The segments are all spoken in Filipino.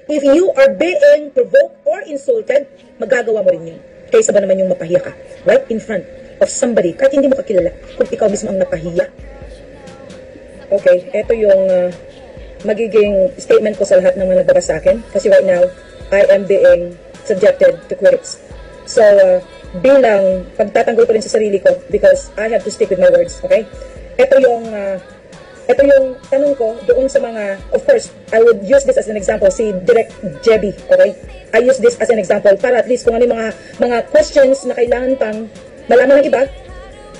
If you are being provoked or insulted, magagawa mo rin yun. Kaysa ba naman yung mapahiya ka? Right in front of somebody, kahit hindi mo kakilala, kung ikaw mismo ang napahiya. Okay, ito yung magiging statement ko sa lahat ng mga nagbabasa sa akin. Kasi right now, I am being subjected to critics. So, bilang pagtatanggol ko rin sa sarili ko because I have to stick with my words, okay? Ito yung tanong ko doon sa mga, of course, I would use this as an example, si Direct Jebby, okay? I use this as an example para at least kung ano yung mga questions na kailangan pang malaman ng iba,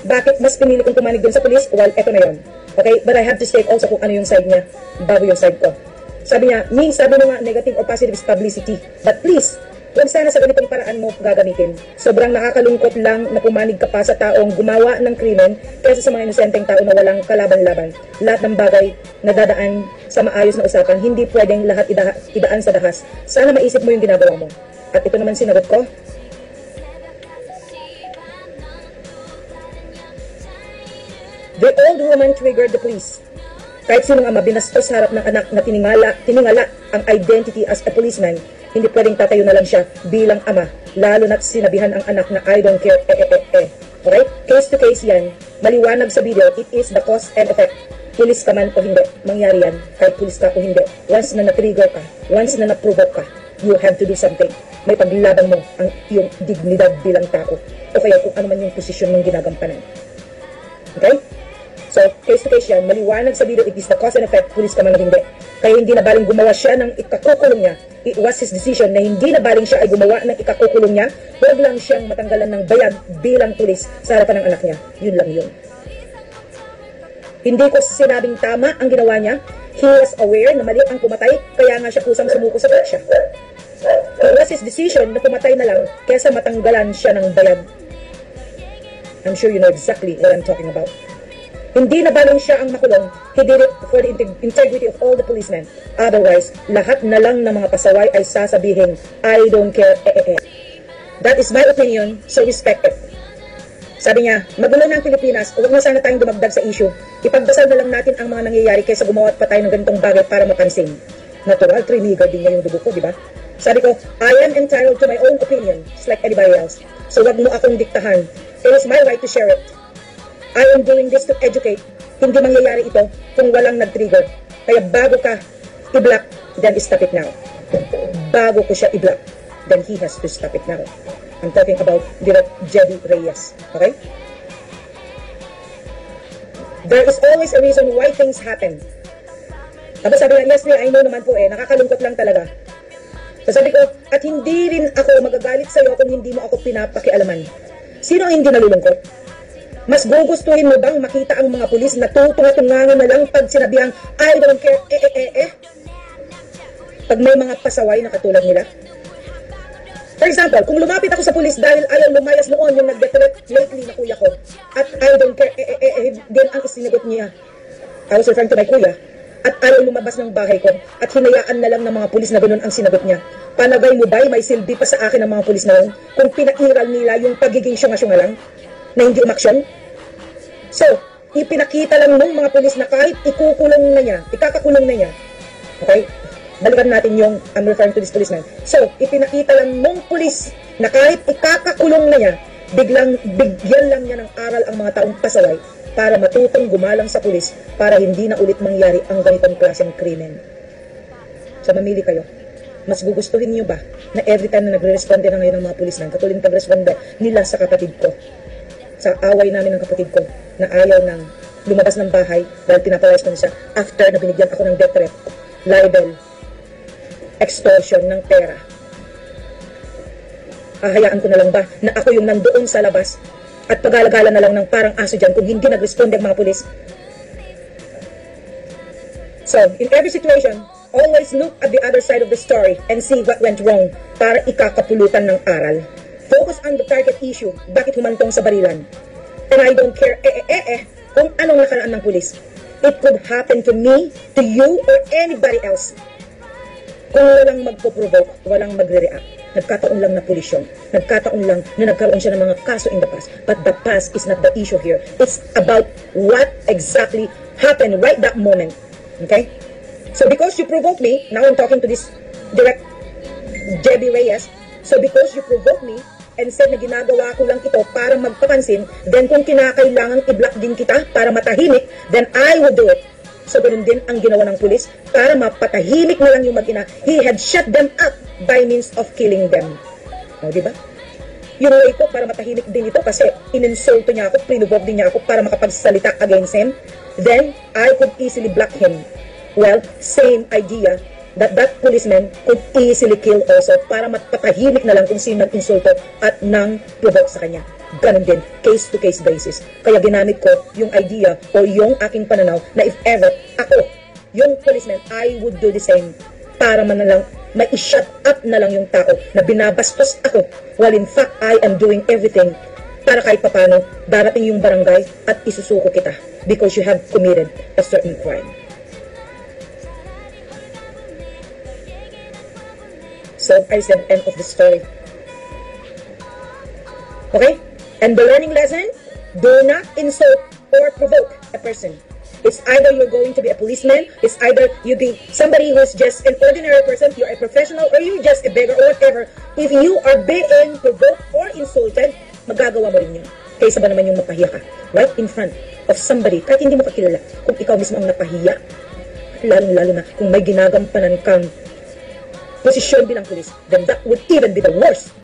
bakit mas pinili kong pumanig doon sa police? Well, eto na yun. Okay? But I have to state also kung ano yung side niya bago yung side ko. Sabi niya, sabi mo nga negative or positive is publicity. But please, huwag sana sa ganitong paraan mo gagamitin. Sobrang nakakalungkot lang na pumanig ka pa sa taong gumawa ng krimen kaysa sa mga inosenteng tao na walang kalaban-laban. Lahat ng bagay na dadaan sa maayos na usapan, hindi pwedeng lahat idaan sa dahas. Sana maisip mo yung ginagawa mo. At ito naman sinagot ko. The old woman triggered the police. Kahit sinong ama binastos sa harap ng anak na tiningala ang identity as a policeman, hindi pwedeng tatayo na lang siya bilang ama, lalo na't sinabihan ang anak na I don't care, Alright? Case to case yan. Maliwanag sa video, it is the cause and effect. Pulis ka man o hindi, mangyari yan, kahit pulis ka o hindi. Once na na-trigger ka, once na na-provoke ka, you have to do something. May paglaban mo ang iyong dignidad bilang tao, o kaya kung ano man yung posisyon mong ginagampanan. Okay? So, case to case yan, maliwanag sa video, it is the cause and effect, pulis ka man o hindi. Kaya hindi na baling gumawa siya ng ikakukulong niya. It was his decision na hindi na baling siya ay gumawa ng ikakukulong niya. Huwag lang siyang matanggalan ng bayad bilang pulis sa harapan ng anak niya. Yun lang yun. Hindi ko sinabing tama ang ginawa niya. He was aware na mali ang pumatay, kaya nga siya kusang sumuko sa siya. It was his decision na pumatay na lang kaysa matanggalan siya ng bayad. I'm sure you know exactly what I'm talking about. Hindi na baling siya ang makulong. He did it for the integrity of all the policemen. Otherwise, lahat na lang ng mga pasaway ay sasabihin, I don't care, That is my opinion, so respect it. Sabi niya, magulo na ang Pilipinas, huwag na sana tayong dumagdag sa issue. Ipagdasal na lang natin ang mga nangyayari kaysa gumawa pa tayo ng ganitong bagay para mapansin. Natural, trinigar din niya yung dugo ko, di ba? Sabi ko, I am entitled to my own opinion, just like anybody else. So wag mo akong diktahan. It is my right to share it. I am doing this to educate. Hindi mangyayari ito kung walang nag-trigger. Kaya bago ka i-block, then stop it now. Bago ko siya i-block, then he has to stop it now. I'm talking about Direct Jebby Reyes. Okay? There is always a reason why things happen. Tapos sabi nga, yes, I know naman po nakakalungkot lang talaga. So sabi ko, at hindi rin ako magagalit sa'yo kung hindi mo ako pinapakialaman. Sino ang hindi nalulungkot? Mas gugustuhin mo bang makita ang mga pulis na tutunga-tungangan na lang pag sinabihang, I don't care, Pag may mga pasaway na katulad nila? For example, kung lumapit ako sa pulis dahil ayaw lumayas noon yung nag-detonate lately na kuya ko, at I don't care, din ang isinigot niya. I was referring to my kuya. At ayaw lumabas ng bahay ko, at hinayaan na lang ng mga pulis na ganun ang sinagot niya. Panagay mo ba may silbi pa sa akin ng mga pulis na yun kung pinairal nila yung pagiging syunga-syunga lang na hindi umaksyon? So, ipinakita lang ng mga pulis na kahit ikakakulong na niya, okay? Balikan natin yung, I'm referring to this policeman. So, ipinakita lang ng pulis na kahit ikakakulong na niya, bigyan lang niya ng aral ang mga taong pasaway para matutong gumalang sa pulis para hindi na ulit mangyari ang ganitong klaseng krimen. So, mamili kayo. Mas gugustuhin niyo ba na every time na nagre-responde na ngayon ng mga pulis lang, katulad ng pag-responde nila sa kapatid ko, sa away namin ng kapatid ko, na ayaw nang lumabas ng bahay dahil pinapawais ko na siya after na binigyan ako ng death threat, libel, extortion ng pera. Hahayaan ko na lang ba na ako yung nandoon sa labas at pagalagala na lang ng parang aso dyan kung hindi nag-responde ang mga pulis? So, in every situation, always look at the other side of the story and see what went wrong para ikakapulutan ng aral. Focus on the target issue, bakit humantong sa barilan. And I don't care kung anong nakaraan ng pulis. It could happen to me, to you, or anybody else. Kung walang magpo-provoke, walang magre-react. Nagkataon lang na pulis yun. Nagkataon lang na nagkaroon siya ng mga kaso in the past. But the past is not the issue here. It's about what exactly happened right that moment. Okay? So because you provoked me, now I'm talking to this Direct Jebby Reyes, so because you provoke me and said na ginagawa ko lang ito para magpapansin, then kung kinakailangang i-block din kita para matahimik, then I will do it. So ganun din ang ginawa ng pulis para mapatahimik na lang yung mag-ina. He had shut them up by means of killing them. O, diba? Yung way ko para matahimik din ito kasi ininsulto niya ako, prinuvoke din niya ako para makapagsalita against him, then I could easily block him. Well, same idea that policeman could easily kill also para mapatahimik na lang kung sino nag-insulto at nang provoke sa kanya. Ganun din, case-to-case basis. Kaya ginamit ko yung idea o yung aking pananaw na if ever ako, yung policeman, I would do the same para man na lang mai-shut up na lang yung tao na binabastos ako while in fact I am doing everything para kahit papano darating yung barangay at isusuko kita because you have committed a certain crime. So I said end of the story. Okay? And the learning lesson, do not insult or provoke a person. It's either you're going to be a policeman, it's either you be somebody who's just an ordinary person, you're a professional, or you're just a beggar or whatever. If you are being provoked or insulted, magagawa mo rin yun. Kaysa ba naman yung mapahiya ka, right in front of somebody, kahit hindi mo kakilala, kung ikaw mismo ang napahiya, lalong-lalo na kung may ginagampanan kang posisyon bilang pulis, then that would even be the worst.